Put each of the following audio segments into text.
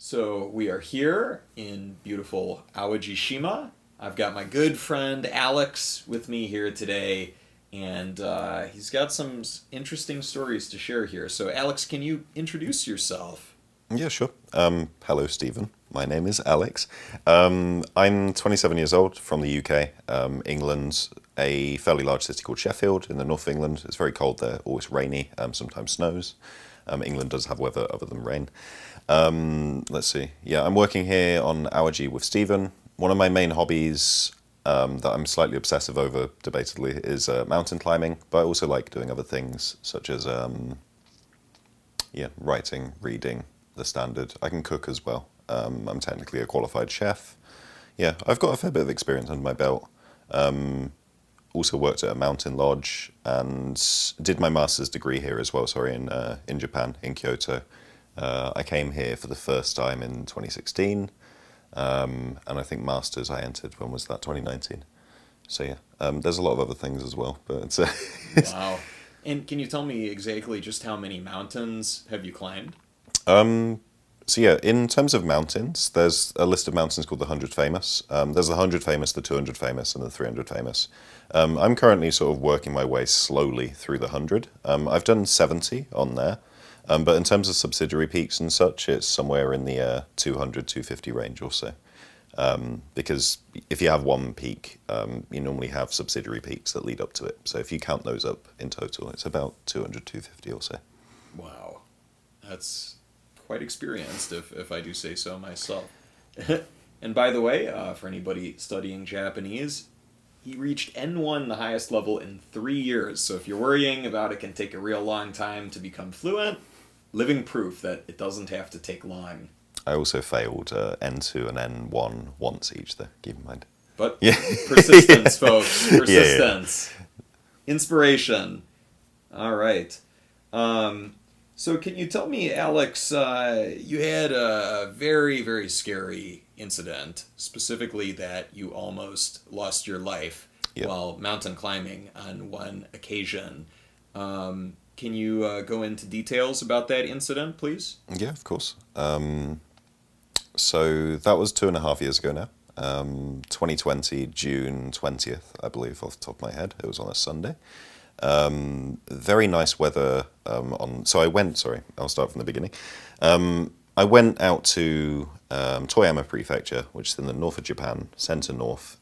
So we are here in beautiful Awajishima. I've got my good friend Alex with me here today, and he's got some interesting stories to share here. So, Alex, can you introduce yourself? Yeah, sure. Hello, Stephen. My name is Alex. I'm 27 years old from the UK, England, a fairly large city called Sheffield in the north of England. It's very cold there, always rainy, sometimes snows. England does have weather other than rain. Let's see. Yeah, I'm working here on Awaji with Stephen. One of my main hobbies that I'm slightly obsessive over, debatedly, is mountain climbing, but I also like doing other things such as yeah, writing, reading, the standard. I can cook as well. I'm technically a qualified chef. Yeah, I've got a fair bit of experience under my belt. Also worked at a mountain lodge and did my master's degree here as well. Sorry, in Japan, in Kyoto. I came here for the first time in 2016, and I think masters I entered. When was that? 2019. So yeah, there's a lot of other things as well, but Wow. And can you tell me exactly just how many mountains have you climbed? So yeah, in terms of mountains, there's a list of mountains called the 100 famous. There's the 100 famous, the 200 famous, and the 300 famous. I'm currently sort of working my way slowly through the 100. I've done 70 on there, but in terms of subsidiary peaks and such, it's somewhere in the 200, 250 range or so. Because if you have one peak, you normally have subsidiary peaks that lead up to it. So if you count those up in total, it's about 200, 250 or so. Wow. That's quite experienced, if I do say so myself. And by the way, for anybody studying Japanese, he reached N1, the highest level, in 3 years. So if you're worrying about it can take a real long time to become fluent, living proof that it doesn't have to take long. I also failed N2 and N1 once each, though, keep in mind. But Yeah, persistence, folks. yeah, Persistence. Inspiration. All right. So, can you tell me, Alex, you had a very, very scary incident, specifically that you almost lost your life yeah, while mountain climbing on one occasion. Can you go into details about that incident, please? yeah, of course. So that was 2.5 years ago now. 2020, June 20th, I believe, off the top of my head. It was on a Sunday. Very nice weather So I went, sorry, I'll start from the beginning. I went out to Toyama Prefecture, which is in the north of Japan, center north,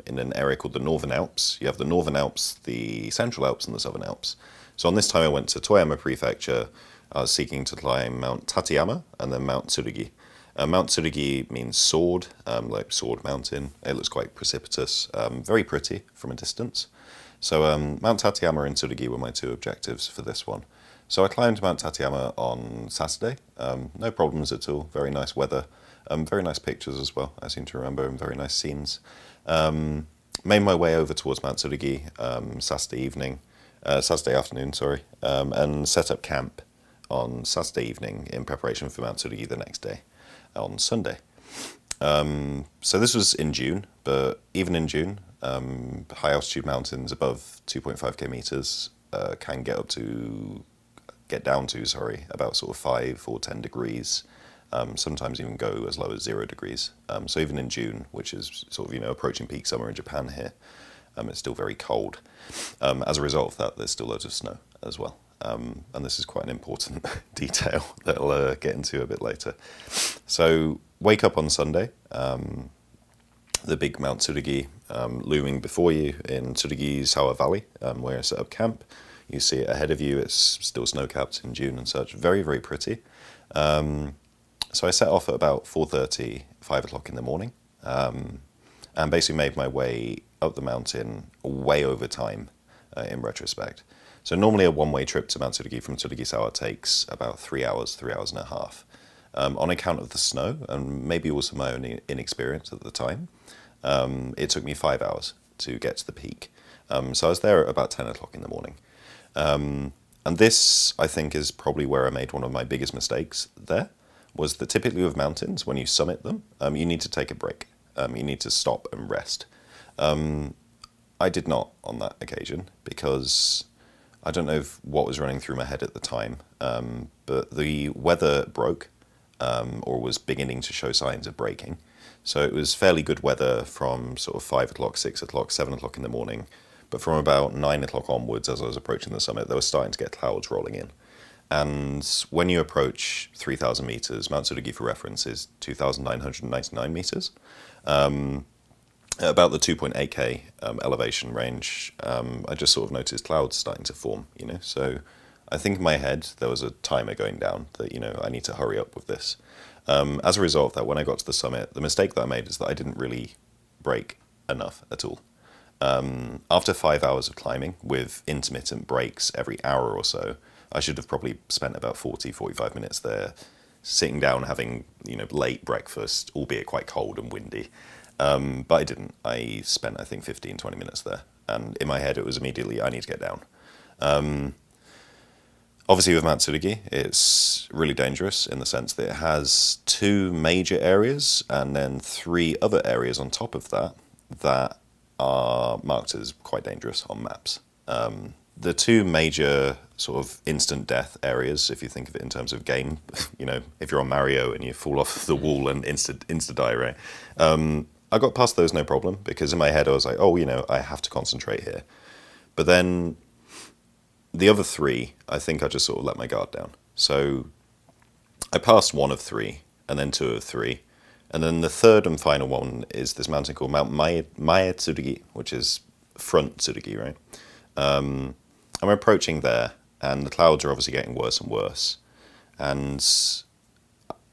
in an area called the Northern Alps. You have the Northern Alps, the Central Alps, and the Southern Alps. So on this time I went to Toyama Prefecture. I was seeking to climb Mount Tateyama and then Mount Tsurugi. Mount Tsurugi means sword, like sword mountain. It looks quite precipitous, very pretty from a distance. So Mount Tateyama and Tsurugi were my two objectives for this one. So I climbed Mount Tateyama on Saturday. No problems at all. Very nice weather. Very nice pictures as well, I seem to remember, and very nice scenes. Made my way over towards Mount Tsurugi Saturday afternoon, sorry, and set up camp on Saturday evening in preparation for Mount Tsurugi the next day on Sunday. So this was in June, but even in June, high altitude mountains above 2.5k meters can get down to, sorry, about sort of 5 or 10 degrees. Sometimes even go as low as 0 degrees. So even in June, which is sort of approaching peak summer in Japan here, it's still very cold. As a result of that, there's still loads of snow as well. And this is quite an important detail that I'll get into a bit later. So wake up on Sunday, the big Mount Tsurugi looming before you in Tsurugi Sawa Valley, where I set up camp. You see it ahead of you. It's still snow-capped in June and such. Very, very pretty. So I set off at about 4:30, 5 o'clock in the morning, and basically made my way up the mountain way over time in retrospect. So normally a one-way trip to Mount Tsurugi from Tsurugisawa takes about 3 hours, 3 hours and a half. On account of the snow and maybe also my own inexperience at the time, it took me 5 hours to get to the peak. So I was there at about 10 o'clock in the morning. And this, I think, is probably where I made one of my biggest mistakes there, was that typically with mountains, when you summit them, you need to take a break. You need to stop and rest. I did not on that occasion because I don't know what was running through my head at the time, but the weather broke or was beginning to show signs of breaking. So it was fairly good weather from sort of 5 o'clock, 6 o'clock, 7 o'clock in the morning. But from about 9 o'clock onwards, as I was approaching the summit, there was starting to get clouds rolling in. And when you approach 3,000 meters, Mount Tsurugi, for reference, is 2,999 meters. At about the 2.8k elevation range, I just sort of noticed clouds starting to form, So I think in my head there was a timer going down that, I need to hurry up with this. As a result of that, when I got to the summit, the mistake that I made is that I didn't really break enough at all. After 5 hours of climbing with intermittent breaks every hour or so, I should have probably spent about 40, 45 minutes there, sitting down, having, late breakfast, albeit quite cold and windy. But I didn't. I spent, I think, 15, 20 minutes there. And in my head, it was immediately, I need to get down. Obviously, with Mount Tsurugi, it's really dangerous in the sense that it has 2 major areas and then 3 other areas on top of that that are marked as quite dangerous on maps. The 2 major sort of instant death areas, if you think of it in terms of game, if you're on Mario and you fall off the wall and insta-die, right? I got past those no problem, because in my head I was like, I have to concentrate here. But then the other 3, I think I just sort of let my guard down. So I passed 1 of 3, and then 2 of 3. And then the third and final one is this mountain called Mount Mae Tsurugi, which is front Tsurugi, right? I'm approaching there, and the clouds are obviously getting worse and worse. And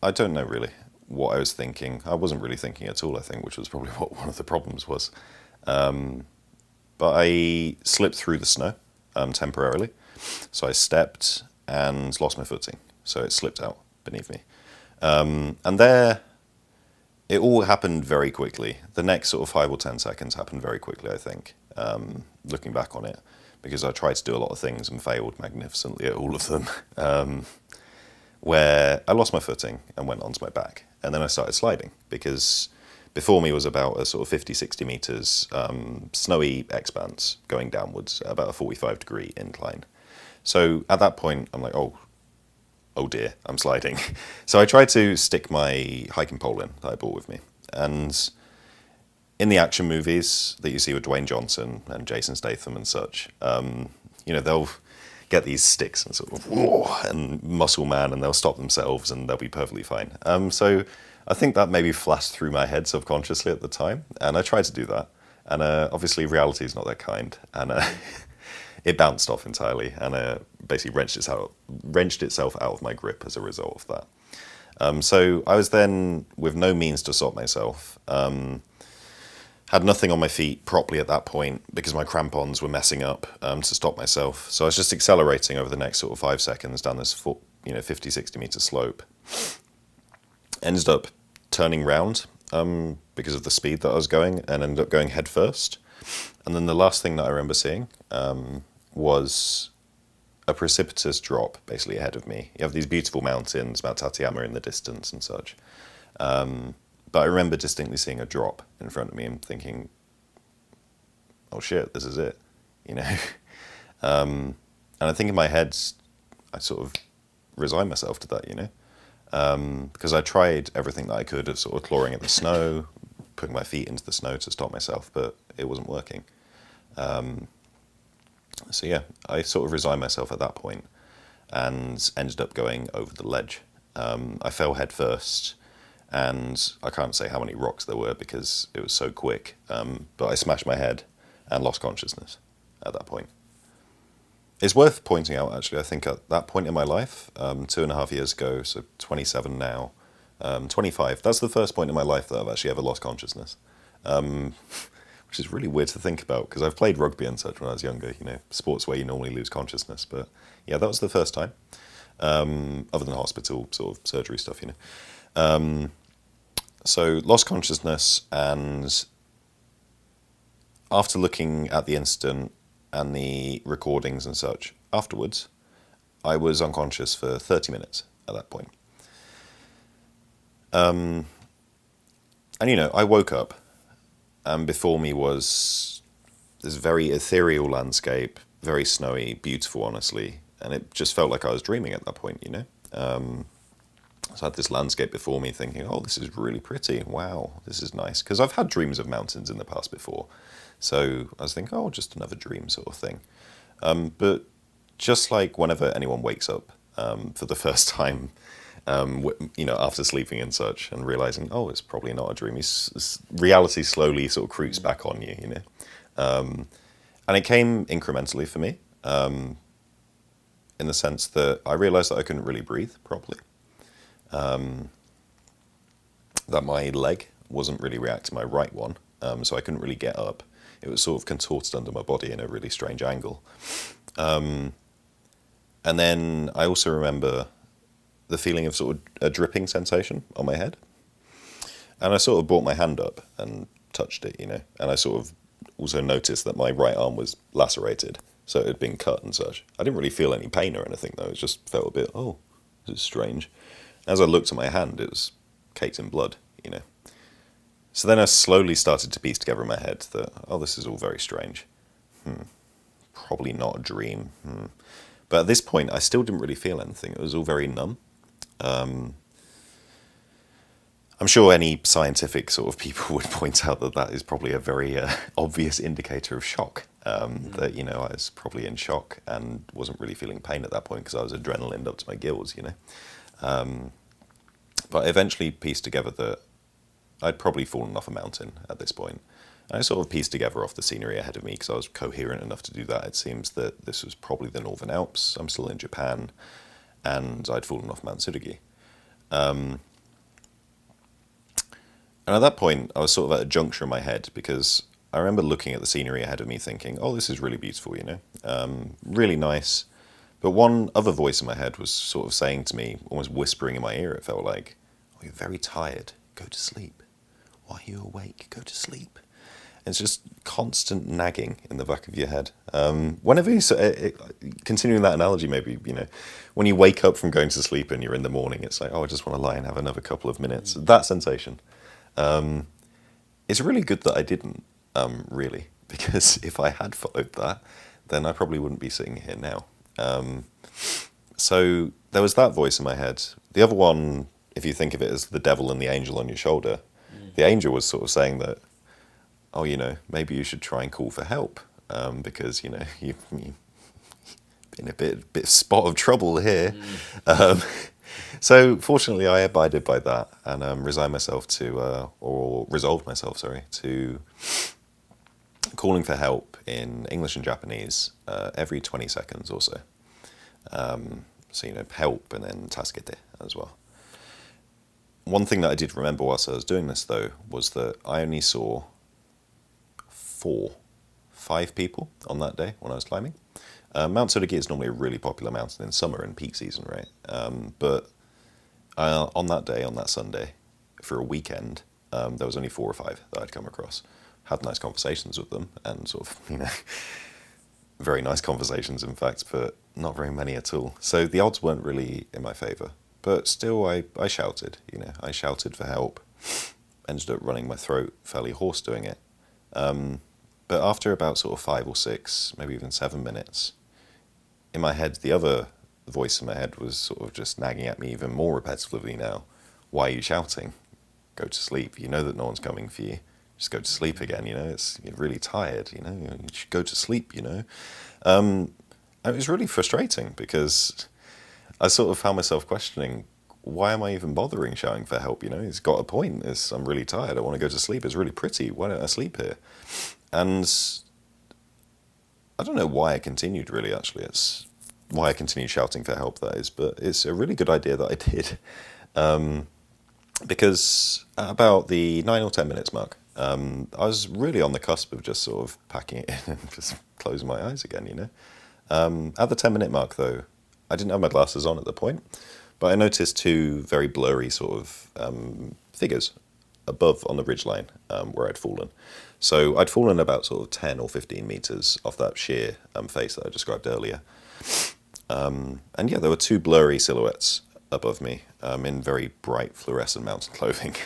I don't know really what I was thinking. I wasn't really thinking at all, I think, which was probably what one of the problems was. But I slipped through the snow temporarily. So I stepped and lost my footing. So it slipped out beneath me. And there, it all happened very quickly. The next sort of 5 or 10 seconds happened very quickly, I think, looking back on it, because I tried to do a lot of things and failed magnificently at all of them, where I lost my footing and went onto my back. And then I started sliding, because before me was about a sort of 50, 60 meters snowy expanse going downwards at about a 45-degree incline. So at that point, I'm like, oh dear, I'm sliding. So I tried to stick my hiking pole in that I brought with me. And in the action movies that you see with Dwayne Johnson and Jason Statham and such, they'll get these sticks and sort of, and muscle man, and they'll stop themselves and they'll be perfectly fine. So I think that maybe flashed through my head subconsciously at the time, and I tried to do that. And obviously reality is not that kind, and it bounced off entirely, and basically wrenched itself out of my grip as a result of that. So I was then with no means to stop myself. Had nothing on my feet properly at that point because my crampons were messing up to stop myself. So I was just accelerating over the next sort of 5 seconds down this 50, 60 meter slope. Ended up turning round because of the speed that I was going, and ended up going head first. And then the last thing that I remember seeing was a precipitous drop basically ahead of me. You have these beautiful mountains, Mount Tateyama in the distance and such. But I remember distinctly seeing a drop in front of me and thinking, oh shit, this is it, And I think in my head, I sort of resigned myself to that, because I tried everything that I could of sort of clawing at the snow, putting my feet into the snow to stop myself, but it wasn't working. So yeah, I sort of resigned myself at that point and ended up going over the ledge. I fell head first, and I can't say how many rocks there were because it was so quick, but I smashed my head and lost consciousness at that point. It's worth pointing out, actually, I think at that point in my life, 2.5 years ago, so 27 now, 25, that's the first point in my life that I've actually ever lost consciousness, which is really weird to think about, because I've played rugby and such when I was younger, sports where you normally lose consciousness, but yeah, that was the first time, other than hospital sort of surgery stuff, So lost consciousness, and after looking at the incident and the recordings and such afterwards, I was unconscious for 30 minutes at that point. And I woke up, and before me was this very ethereal landscape, very snowy, beautiful, honestly, and it just felt like I was dreaming at that point, So I had this landscape before me thinking, oh, this is really pretty. Wow, this is nice. Because I've had dreams of mountains in the past before. So I was thinking, oh, just another dream sort of thing. But just like whenever anyone wakes up for the first time, after sleeping and such, and realizing, oh, it's probably not a dream, reality slowly sort of creeps back on you, And it came incrementally for me, in the sense that I realized that I couldn't really breathe properly. That my leg wasn't really reacting my right one, so I couldn't really get up. It was sort of contorted under my body in a really strange angle. And then I also remember the feeling of sort of a dripping sensation on my head. And I sort of brought my hand up and touched it, and I sort of also noticed that my right arm was lacerated, so it had been cut and such. I didn't really feel any pain or anything, though. It just felt a bit, oh, this is strange. As I looked at my hand, it was caked in blood, So then I slowly started to piece together in my head that, oh, this is all very strange. Probably not a dream. But at this point, I still didn't really feel anything. It was all very numb. I'm sure any scientific sort of people would point out that that is probably a very obvious indicator of shock. That, I was probably in shock and wasn't really feeling pain at that point because I was adrenaline up to my gills, But I eventually pieced together that I'd probably fallen off a mountain at this point. And I sort of pieced together off the scenery ahead of me because I was coherent enough to do that. It seems that this was probably the Northern Alps. I'm still in Japan, and I'd fallen off Mount Tsurugi. And at that point, I was sort of at a juncture in my head because I remember looking at the scenery ahead of me thinking, oh, this is really beautiful, really nice. But one other voice in my head was sort of saying to me, almost whispering in my ear, it felt like, oh, you're very tired, go to sleep. Why are you awake? Go to sleep. And it's just constant nagging in the back of your head. Whenever you, continuing that analogy maybe, when you wake up from going to sleep and you're in the morning, it's like, oh, I just want to lie and have another couple of minutes. That sensation. It's really good that I didn't, really, because if I had followed that, then I probably wouldn't be sitting here now. So there was that voice in my head. The other one, if you think of it as the devil and the angel on your shoulder, the angel was sort of saying that, oh, maybe you should try and call for help, because, you've been a bit spot of trouble here. So fortunately, I abided by that and resolved myself, to calling for help in English and Japanese every 20 seconds or so. So, help and then tasukete as well. One thing that I did remember whilst I was doing this, though, was that I only saw 5 people on that day when I was climbing. Mount Tsurugi is normally a really popular mountain in summer and peak season, right? But on that day, on that Sunday, for a weekend, there was only 4 or 5 that I'd come across. Had nice conversations with them, and sort of, very nice conversations, in fact, but not very many at all. So the odds weren't really in my favour. But still, I shouted, I shouted for help. Ended up running my throat fairly hoarse doing it. But after about sort of 5 or 6, maybe even 7 minutes, in my head, the other voice in my head was sort of just nagging at me even more repetitively now. Why are you shouting? Go to sleep. You know that no one's coming for you. Just go to sleep again, you're really tired, you should go to sleep, And it was really frustrating because I sort of found myself questioning, why am I even bothering shouting for help, It's got a point. I'm really tired. I want to go to sleep. It's really pretty. Why don't I sleep here? And I don't know why I continued, really, actually. It's why I continued shouting for help, that is. But it's a really good idea that I did. Because at about the 9 or 10 minutes mark, I was really on the cusp of just sort of packing it in and just closing my eyes again, At the 10-minute mark, though, I didn't have my glasses on at the point, but I noticed 2 very blurry sort of figures above on the ridgeline where I'd fallen. So I'd fallen about sort of 10 or 15 meters off that sheer face that I described earlier. And yeah, there were 2 blurry silhouettes above me in very bright fluorescent mountain clothing.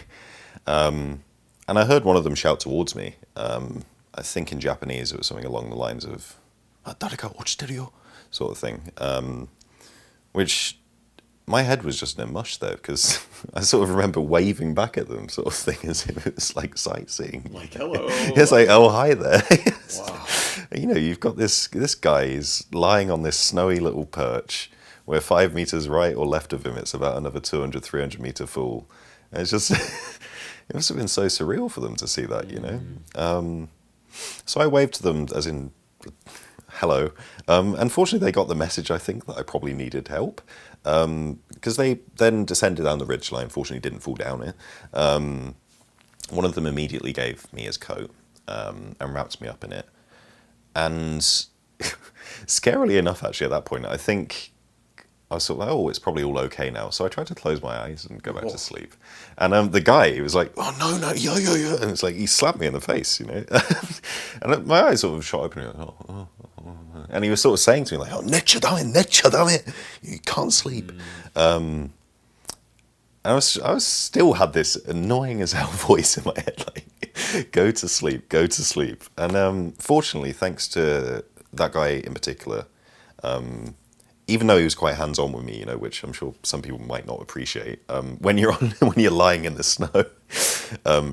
And I heard one of them shout towards me. I think in Japanese it was something along the lines of "Dareka ochiteru yo," sort of thing, which my head was just in a mush though, because I sort of remember waving back at them, sort of thing, as if it was like sightseeing. Like, hello. It's like, oh, hi there. Wow. You know, you've got this guy is lying on this snowy little perch, where 5 meters right or left of him, it's about another 200, 300 meter fall. And it's just, it must have been so surreal for them to see that, you know. So I waved to them as in, hello. Unfortunately, they got the message, I think, that I probably needed help. Because they then descended down the ridgeline, fortunately didn't fall down it. One of them immediately gave me his coat and wrapped me up in it. And scarily enough, actually, at that point, I think I was sort of like, oh, it's probably all okay now. So I tried to close my eyes and go back to sleep. And the guy, he was like, oh, no, yeah. And it's like, he slapped me in the face, you know. And my eyes sort of shot open. And he was sort of saying to me, like, oh, necha damn it, you can't sleep. And I was still had this annoying as hell voice in my head, like, go to sleep. And fortunately, thanks to that guy in particular, even though he was quite hands-on with me, you know, which I'm sure some people might not appreciate, when you're lying in the snow,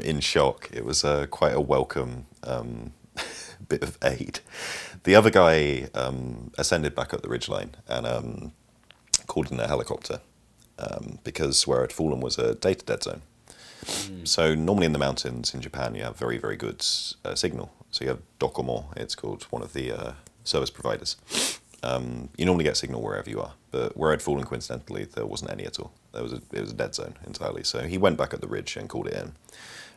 in shock, it was quite a welcome bit of aid. The other guy ascended back up the ridgeline and called in a helicopter because where I'd fallen was a data dead zone. So normally in the mountains in Japan, you have very, very good signal. So you have Docomo, it's called, one of the service providers. You normally get signal wherever you are, but where I'd fallen coincidentally, there wasn't any at all. It was a dead zone entirely. So he went back up the ridge and called it in.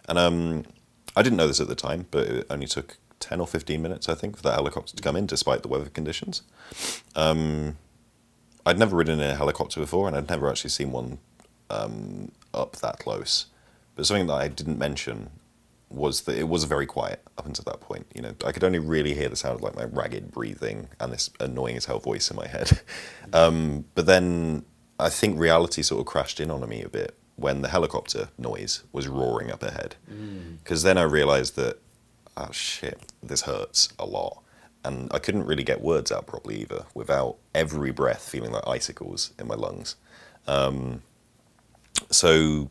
And I didn't know this at the time, but it only took 10 or 15 minutes, I think, for that helicopter to come in, despite the weather conditions. I'd never ridden in a helicopter before, and I'd never actually seen one up that close. But something that I didn't mention was that it was very quiet up until that point. You know, I could only really hear the sound of like my ragged breathing and this annoying as hell voice in my head. But then I think reality sort of crashed in on me a bit when the helicopter noise was roaring up ahead. Because then I realised that, oh shit, this hurts a lot. And I couldn't really get words out properly either without every breath feeling like icicles in my lungs. So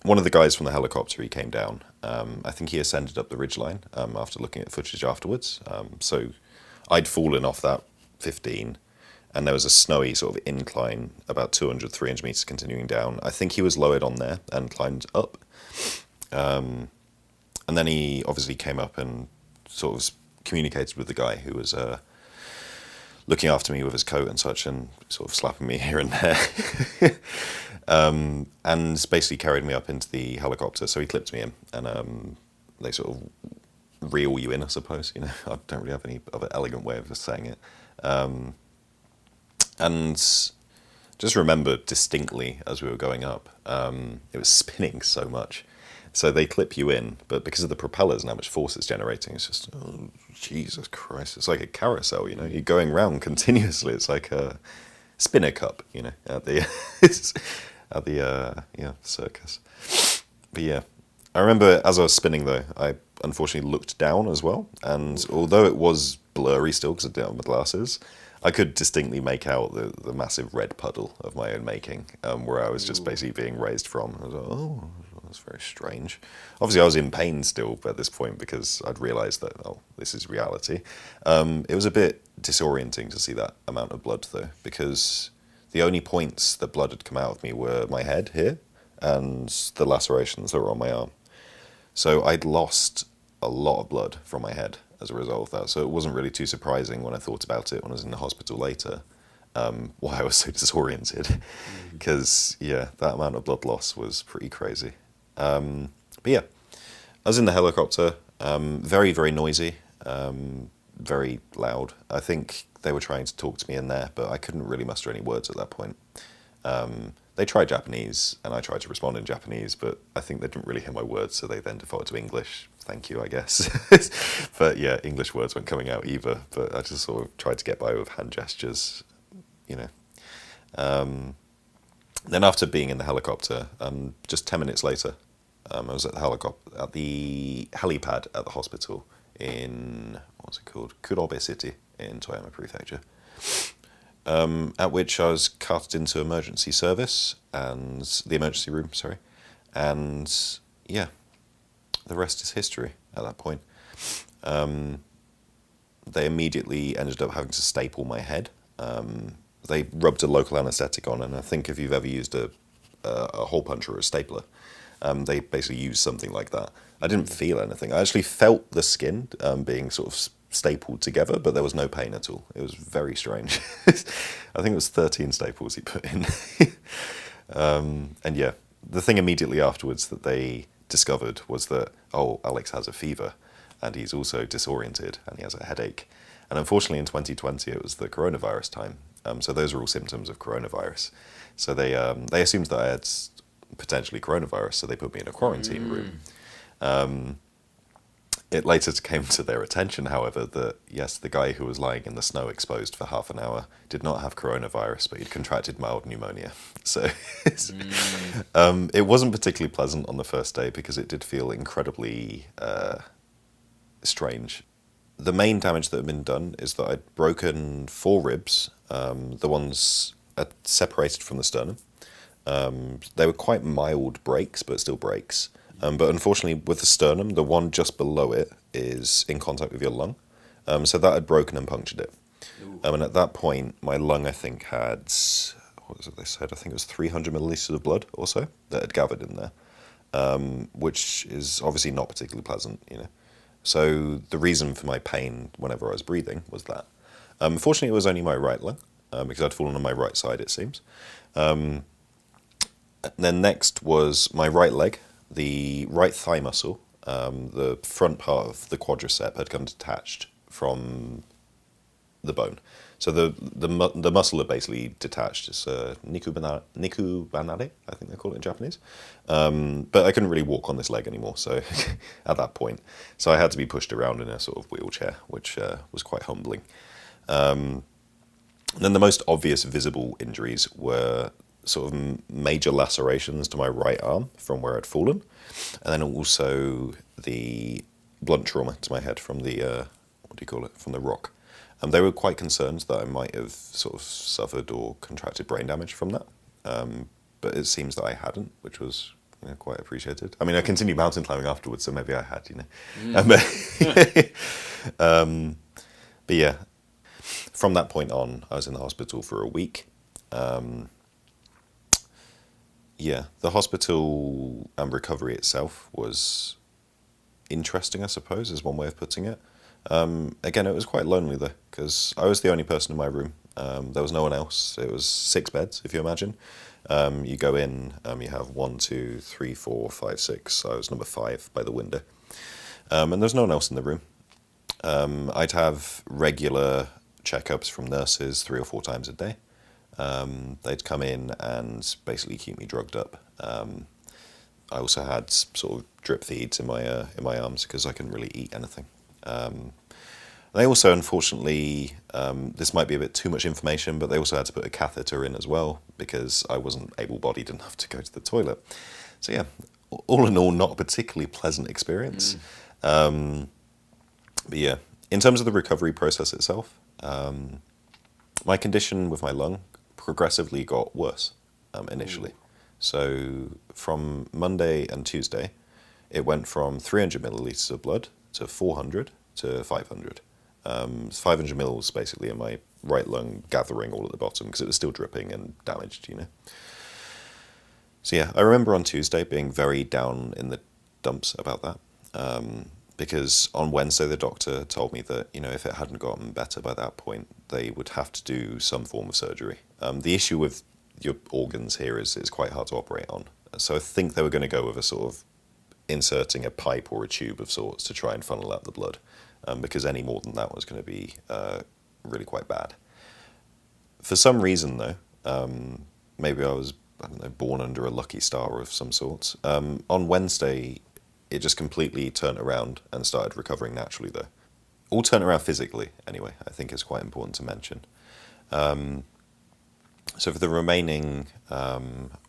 one of the guys from the helicopter, he came down. I think he ascended up the ridgeline after looking at footage afterwards. So I'd fallen off that 15, and there was a snowy sort of incline about 200, 300 meters continuing down. I think he was lowered on there and climbed up. And then he obviously came up and sort of communicated with the guy who was looking after me with his coat and such, and sort of slapping me here and there. And basically carried me up into the helicopter. So he clipped me in, and they sort of reel you in, I suppose. You know, I don't really have any other elegant way of saying it. And just remember distinctly as we were going up, it was spinning so much. So they clip you in, but because of the propellers and how much force it's generating, it's just, oh, Jesus Christ. It's like a carousel, you know, you're going round continuously. It's like a spinner cup, you know, at the circus. But yeah, I remember as I was spinning though, I unfortunately looked down as well. And although it was blurry still because I didn't have my glasses, I could distinctly make out the massive red puddle of my own making, where I was just basically being raised from. I was like, oh, that's very strange. Obviously, I was in pain still at this point because I'd realised that, oh, this is reality. It was a bit disorienting to see that amount of blood, though, because the only points that blood had come out of me were my head here and the lacerations that were on my arm. So I'd lost a lot of blood from my head as a result of that. So it wasn't really too surprising when I thought about it when I was in the hospital later, why I was so disoriented. Because, yeah, that amount of blood loss was pretty crazy. But yeah, I was in the helicopter, very, very noisy, very loud. I think they were trying to talk to me in there, but I couldn't really muster any words at that point. They tried Japanese, and I tried to respond in Japanese, but I think they didn't really hear my words, so they then defaulted to English. Thank you, I guess. But yeah, English words weren't coming out either, but I just sort of tried to get by with hand gestures, you know. Then after being in the helicopter, just 10 minutes later, I was at the helipad at the hospital in, what's it called? Kurobe City in Toyama Prefecture. At which I was carted into emergency service and the emergency room, sorry, and yeah, the rest is history at that point. They immediately ended up having to staple my head. They rubbed a local anaesthetic on, and I think if you've ever used a hole puncher or a stapler, they basically used something like that. I didn't feel anything. I actually felt the skin being sort of stapled together, but there was no pain at all. It was very strange. I think it was 13 staples he put in. And yeah, the thing immediately afterwards that they discovered was that, oh, Alex has a fever, and he's also disoriented, and he has a headache. And unfortunately in 2020 it was the coronavirus time, so those are all symptoms of coronavirus. So they assumed that I had potentially coronavirus, so they put me in a quarantine room. It later came to their attention, however, that yes, the guy who was lying in the snow exposed for half an hour did not have coronavirus, but he'd contracted mild pneumonia. So it wasn't particularly pleasant on the first day because it did feel incredibly strange. The main damage that had been done is that I'd broken 4 ribs, the ones separated from the sternum. They were quite mild breaks, but still breaks. But unfortunately, with the sternum, the one just below it is in contact with your lung. So that had broken and punctured it. And at that point, my lung, I think, had, what was it they said? I think it was 300 millilitres of blood or so that had gathered in there, which is obviously not particularly pleasant, you know. So the reason for my pain whenever I was breathing was that. Fortunately, it was only my right lung, because I'd fallen on my right side, it seems. Then next was my right leg. The right thigh muscle, the front part of the quadricep had come detached from the bone. So the muscle had basically detached. It's niku banare, I think they call it in Japanese. But I couldn't really walk on this leg anymore, so at that point. So I had to be pushed around in a sort of wheelchair, which was quite humbling. Then the most obvious visible injuries were sort of major lacerations to my right arm from where I'd fallen, and then also the blunt trauma to my head from the, from the rock. They were quite concerned that I might have sort of suffered or contracted brain damage from that, but it seems that I hadn't, which was, you know, quite appreciated. I mean, I continued mountain climbing afterwards, so maybe I had, you know. But yeah, from that point on, I was in the hospital for a week. Yeah, the hospital and recovery itself was interesting, I suppose, is one way of putting it. Again, it was quite lonely though, because I was the only person in my room. There was no one else. It was 6 beds, if you imagine. You go in, you have 1, 2, 3, 4, 5, 6. I was number 5 by the window. And there's no one else in the room. I'd have regular checkups from nurses 3 or 4 times a day. They'd come in and basically keep me drugged up. I also had sort of drip feeds in my arms because I couldn't really eat anything. They also, unfortunately, this might be a bit too much information, but they also had to put a catheter in as well because I wasn't able-bodied enough to go to the toilet. So yeah, all in all, not a particularly pleasant experience. But yeah, in terms of the recovery process itself, my condition with my lung progressively got worse initially. So from Monday and Tuesday, it went from 300 millilitres of blood to 400 to 500. 500 mils basically in my right lung gathering all at the bottom because it was still dripping and damaged, you know. So yeah, I remember on Tuesday being very down in the dumps about that. Because on Wednesday the doctor told me that, you know, if it hadn't gotten better by that point, they would have to do some form of surgery. The issue with your organs here is it's quite hard to operate on. So I think they were going to go with a sort of inserting a pipe or a tube of sorts to try and funnel out the blood, because any more than that was going to be really quite bad. For some reason though, maybe I was, I don't know, born under a lucky star of some sort. On Wednesday, it just completely turned around and started recovering naturally though. All turned around physically anyway, I think is quite important to mention. So for the remaining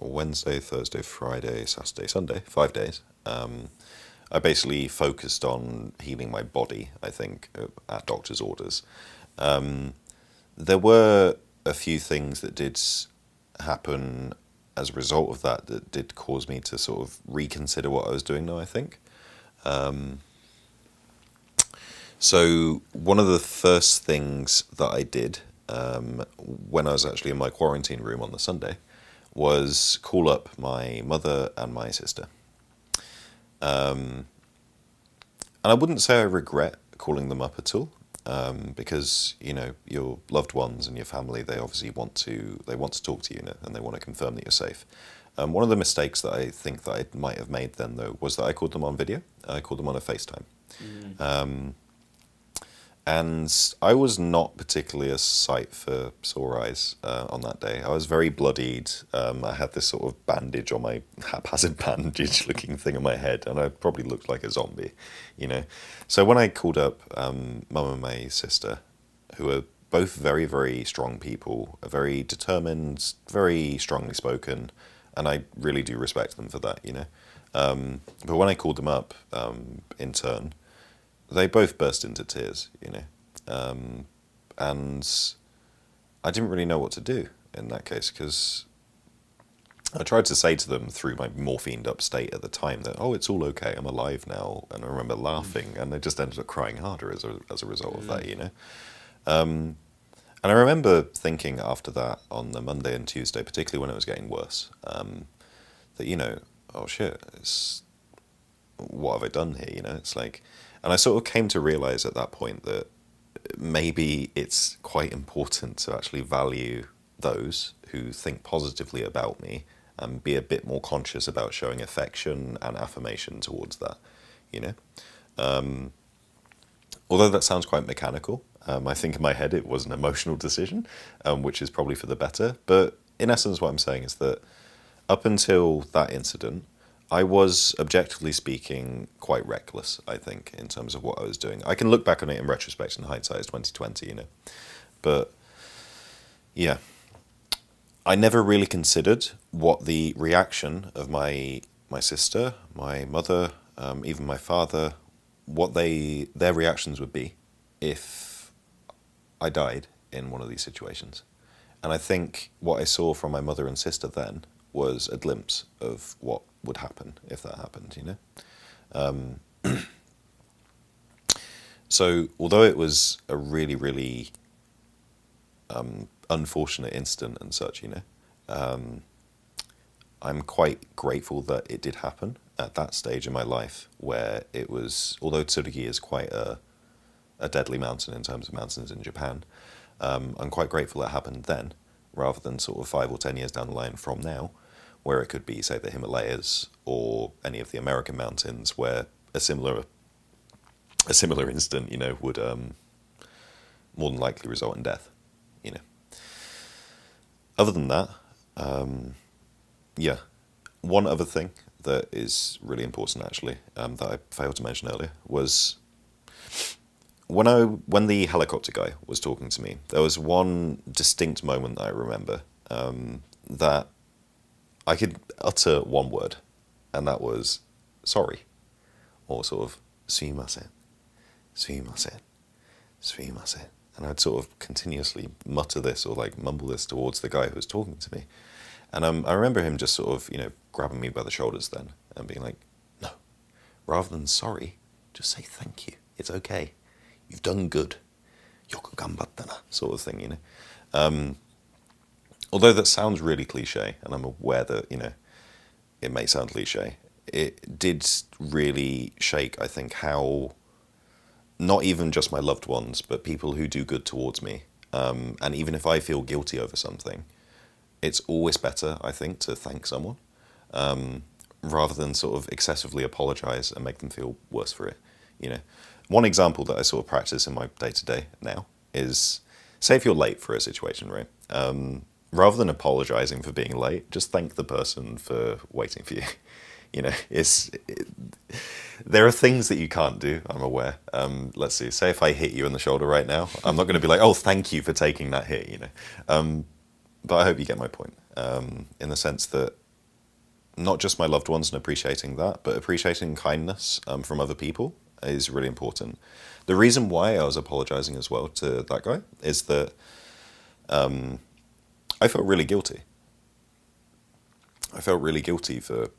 Wednesday, Thursday, Friday, Saturday, Sunday, 5 days, I basically focused on healing my body, I think, at doctor's orders. There were a few things that did happen as a result of that that did cause me to sort of reconsider what I was doing now, I think. So one of the first things that I did when I was actually in my quarantine room on the Sunday was call up my mother and my sister. And I wouldn't say I regret calling them up at all, because your loved ones and your family, they obviously want to talk to you, and they want to confirm that you're safe. One of the mistakes that I think that I might have made then, though, was that I called them on video. I called them on a FaceTime. And I was not particularly a sight for sore eyes on that day. I was very bloodied. I had this sort of bandage on my haphazard bandage-looking thing on my head, and I probably looked like a zombie, So when I called up Mum and my sister, who are both very, very strong people, very determined, very strongly spoken, and I really do respect them for that, But when I called them up in turn, they both burst into tears, and I didn't really know what to do in that case, because I tried to say to them through my morphined up state at the time that, oh, it's all okay, I'm alive now, and I remember laughing, and they just ended up crying harder as a result of that, And I remember thinking after that on the Monday and Tuesday, particularly when it was getting worse, that, oh shit, what have I done here, It's like, and I sort of came to realize at that point that maybe it's quite important to actually value those who think positively about me and be a bit more conscious about showing affection and affirmation towards that, Although that sounds quite mechanical, I think in my head it was an emotional decision, which is probably for the better. But in essence, what I'm saying is that up until that incident, I was, objectively speaking, quite reckless, I think, in terms of what I was doing. I can look back on it in retrospect, and hindsight is 2020, But, yeah. I never really considered what the reaction of my sister, my mother, even my father, what their reactions would be if I died in one of these situations. And I think what I saw from my mother and sister then was a glimpse of what would happen if that happened, So although it was a really, really unfortunate incident and such, I'm quite grateful that it did happen at that stage in my life where it was, although Tsurugi is quite a deadly mountain in terms of mountains in Japan, I'm quite grateful it happened then rather than sort of 5 or 10 years down the line from now, where it could be, say, the Himalayas or any of the American mountains where a similar incident, would more than likely result in death, Other than that, one other thing that is really important, actually, that I failed to mention earlier, was when the helicopter guy was talking to me, there was one distinct moment that I remember that I could utter one word, and that was sorry, or sort of sumimasen, sumimasen, sumimasen. And I'd sort of continuously mutter this or like mumble this towards the guy who was talking to me. And I remember him just sort of, grabbing me by the shoulders then and being like, no, rather than sorry, just say thank you. It's okay. You've done good. Yoku ganbatta na, sort of thing, Although that sounds really cliche, and I'm aware that, it may sound cliche, it did really shake, I think, how not even just my loved ones, but people who do good towards me, and even if I feel guilty over something, it's always better, I think, to thank someone, rather than sort of excessively apologise and make them feel worse for it, One example that I sort of practice in my day-to-day now is, say if you're late for a situation, right? Rather than apologising for being late, just thank the person for waiting for you. There are things that you can't do, I'm aware. Let's see, say if I hit you in the shoulder right now, I'm not going to be like, oh, thank you for taking that hit, But I hope you get my point, in the sense that not just my loved ones and appreciating that, but appreciating kindness from other people is really important. The reason why I was apologising as well to that guy is that I felt really guilty. I felt really guilty for,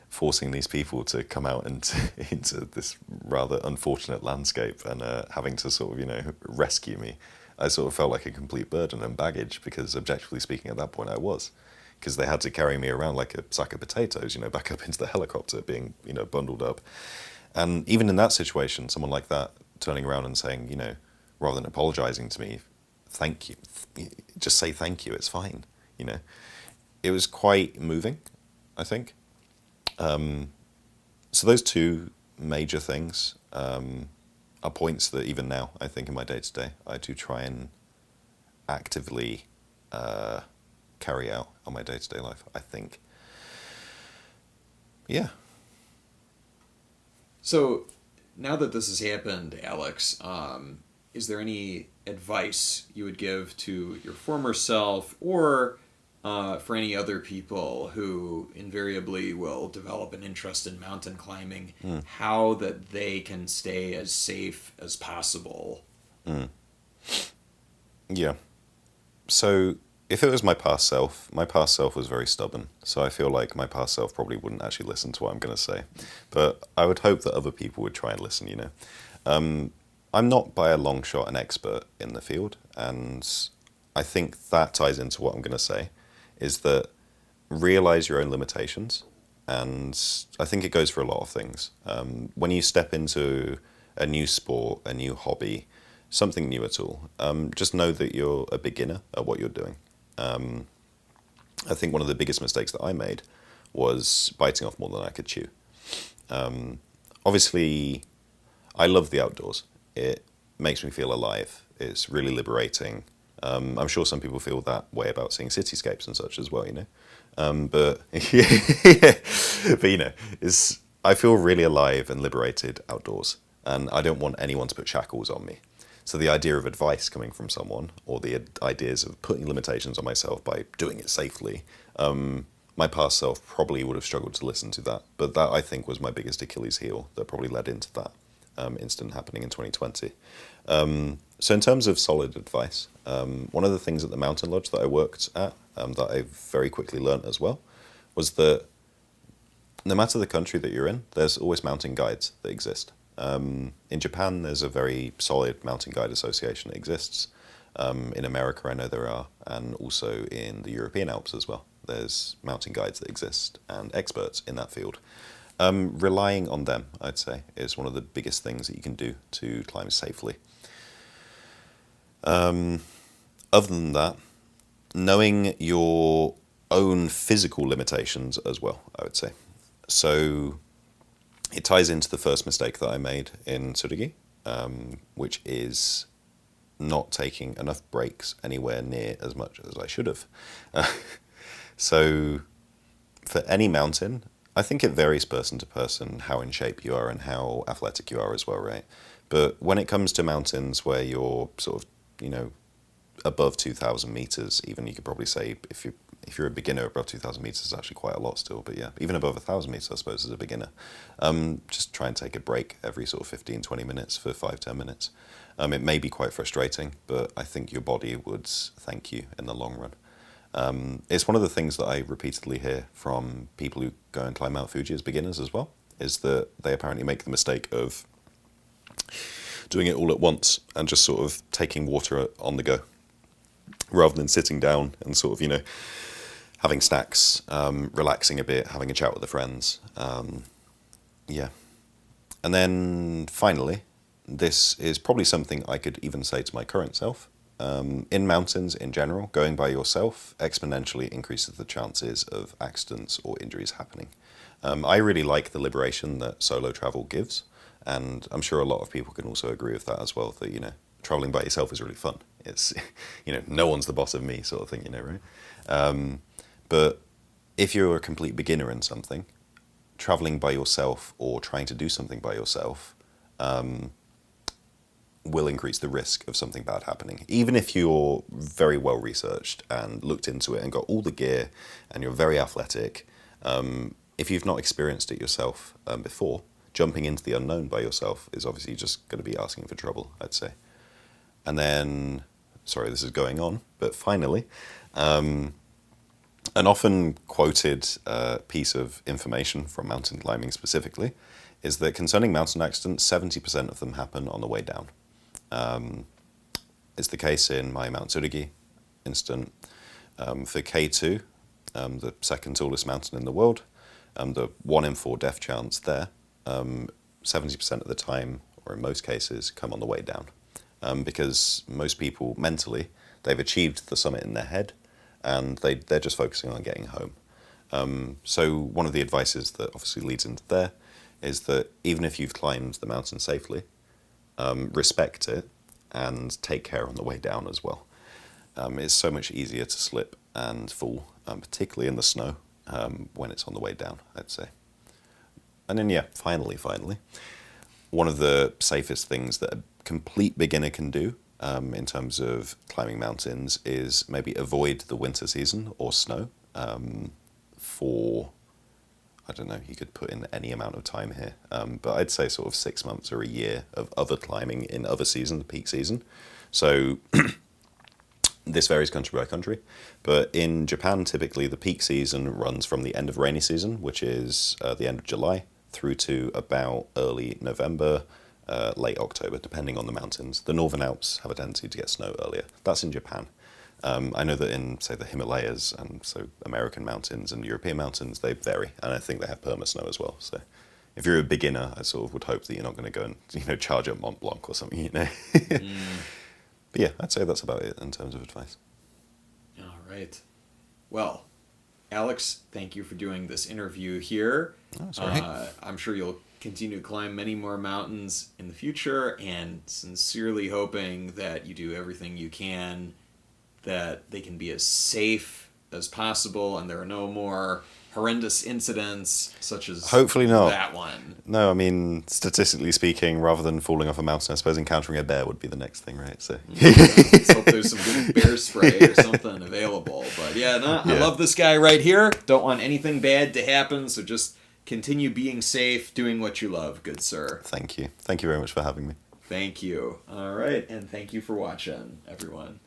forcing these people to come out into this rather unfortunate landscape and having to sort of, rescue me. I sort of felt like a complete burden and baggage because, objectively speaking, at that point I was. Because they had to carry me around like a sack of potatoes, back up into the helicopter, being, bundled up. And even in that situation, someone like that turning around and saying, rather than apologizing to me, thank you, just say thank you, it's fine, It was quite moving, I think. So those two major things are points that even now, I think in my day-to-day, I do try and actively carry out on my day-to-day life, I think. Yeah. So, now that this has happened, Alex, is there any advice you would give to your former self or for any other people who invariably will develop an interest in mountain climbing, how that they can stay as safe as possible? Yeah. So if it was my past self was very stubborn. So I feel like my past self probably wouldn't actually listen to what I'm going to say. But I would hope that other people would try and listen, I'm not by a long shot an expert in the field. And I think that ties into what I'm going to say, is that realize your own limitations. And I think it goes for a lot of things. When you step into a new sport, a new hobby, something new at all, just know that you're a beginner at what you're doing. I think one of the biggest mistakes that I made was biting off more than I could chew. Obviously, I love the outdoors. It makes me feel alive. It's really liberating. I'm sure some people feel that way about seeing cityscapes and such as well, But I feel really alive and liberated outdoors, and I don't want anyone to put shackles on me. So the idea of advice coming from someone, or the ideas of putting limitations on myself by doing it safely, my past self probably would have struggled to listen to that. But that, I think, was my biggest Achilles heel that probably led into that incident happening in 2020. So in terms of solid advice, one of the things at the mountain lodge that I worked at, that I very quickly learnt as well, was that no matter the country that you're in, there's always mountain guides that exist. In Japan, there's a very solid mountain guide association that exists. In America, I know there are, and also in the European Alps as well. There's mountain guides that exist and experts in that field. Relying on them, I'd say, is one of the biggest things that you can do to climb safely. Other than that, knowing your own physical limitations as well, I would say. So it ties into the first mistake that I made in Tsurugi, which is not taking enough breaks anywhere near as much as I should have. So for any mountain, I think it varies person to person how in shape you are and how athletic you are as well, right? But when it comes to mountains where you're sort of, above 2,000 meters, even you could probably say if you're a beginner, above 2,000 meters is actually quite a lot still. But yeah, even above 1,000 meters, I suppose, as a beginner, just try and take a break every sort of 15, 20 minutes for 5-10 minutes. It may be quite frustrating, but I think your body would thank you in the long run. It's one of the things that I repeatedly hear from people who go and climb Mount Fuji as beginners as well, is that they apparently make the mistake of doing it all at once and just sort of taking water on the go, rather than sitting down and sort of, having snacks, relaxing a bit, having a chat with the friends. Yeah. And then finally, this is probably something I could even say to my current self. In mountains in general, going by yourself exponentially increases the chances of accidents or injuries happening. I really like the liberation that solo travel gives, and I'm sure a lot of people can also agree with that as well, that, traveling by yourself is really fun. It's, no one's the boss of me sort of thing, right? But if you're a complete beginner in something, traveling by yourself or trying to do something by yourself will increase the risk of something bad happening. Even if you're very well researched and looked into it and got all the gear and you're very athletic, if you've not experienced it yourself before, jumping into the unknown by yourself is obviously just going to be asking for trouble, I'd say. And then sorry this is going on, but finally, an often quoted piece of information from mountain climbing specifically is that concerning mountain accidents, 70% of them happen on the way down. It's the case in my Mount Tsurigi incident. For K2, the second tallest mountain in the world, the 1 in 4 death chance there, 70% of the time, or in most cases, come on the way down. Because most people, mentally, they've achieved the summit in their head, and they're just focusing on getting home. So one of the advices that obviously leads into there is that even if you've climbed the mountain safely, respect it and take care on the way down as well. It's so much easier to slip and fall, particularly in the snow, when it's on the way down, I'd say. And then, yeah, finally, one of the safest things that a complete beginner can do in terms of climbing mountains is maybe avoid the winter season or snow for, I don't know, you could put in any amount of time here, but I'd say sort of 6 months or a year of other climbing in other season, the peak season. So this varies country by country, but in Japan, typically the peak season runs from the end of rainy season, which is the end of July, through to about early November, late October, depending on the mountains. The Northern Alps have a tendency to get snow earlier. That's in Japan. I know that in, say, the Himalayas and so American mountains and European mountains, they vary, and I think they have perma-snow as well. So if you're a beginner, I sort of would hope that you're not going to go and, charge up Mont Blanc or something, But yeah, I'd say that's about it in terms of advice. All right. Well, Alex, thank you for doing this interview here. Oh, that's all right. I'm sure you'll continue to climb many more mountains in the future, and sincerely hoping that you do everything you can that they can be as safe as possible and there are no more horrendous incidents such as hopefully not that one. No, I mean, statistically speaking, rather than falling off a mountain, I suppose encountering a bear would be the next thing, right? So let's hope there's some good bear spray or something available. But I love this guy right here. Don't want anything bad to happen, so just continue being safe, doing what you love, good sir. Thank you very much for having me. Thank you. All right, and thank you for watching, everyone.